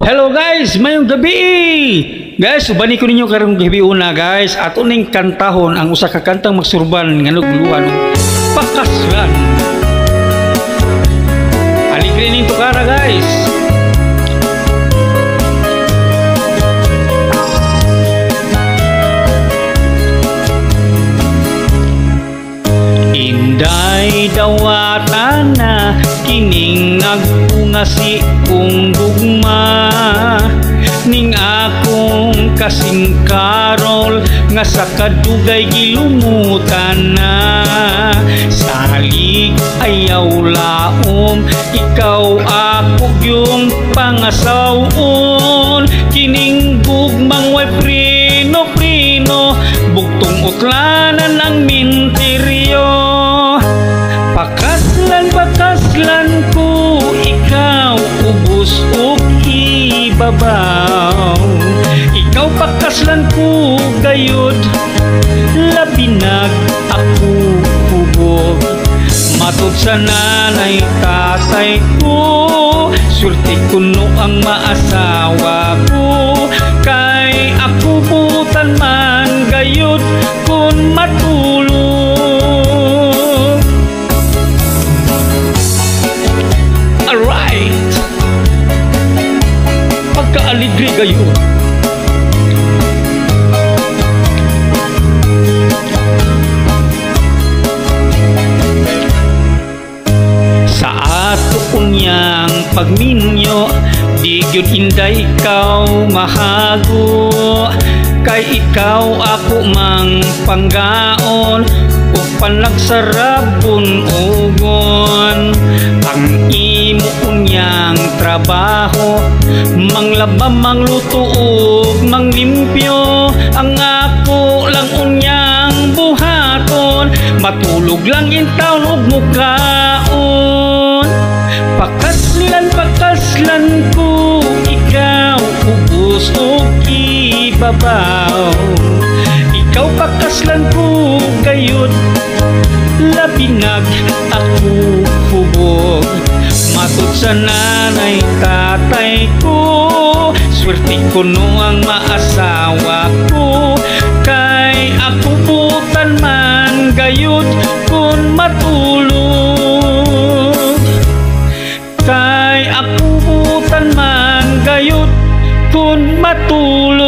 Hello guys, mayong gabi. Guys, ubani ko ninyo karong gabi una guys. Ato ning kantahon ang usa ka kantang magsurban nga nugluhan pakaslan. Aligre ning tukara guys. Inday dawatan na kining nagpungasi kong gugma ning akong kasing karol nga sa kadugay gilumutan na salig ayaw laom ikaw ako yung pangasawon kining gugmang way prino bugtong utlanan ang minteryo pakaslan ko ikaw ubos ug ibabaw ikaw pakaslan ko gayud labinag ako hubog matud sa nanay tatay ko sulti kuno ang maasawa ko kay ako butan man gayud kun matulog alright pagka-aligre gayud sa ato unyang pagminyo di gyud inday ikaw mahago kay ikaw ako mang panggaon ug panagsarabon ugon ang imo unyang trabaho manglaba mangluto ug manglimpyo ang ako lang unyang buhaton matulog lang intawon ug mukaon pakaslan ko ikaw ubos ug ibabaw ikaw pakaslan ko gayud labinag ako hubog matud sa nanay tatay ko swerte ko no ang maasawa ko kay ako butan man gayud kun matulog kay ako butan man gayud kun matulog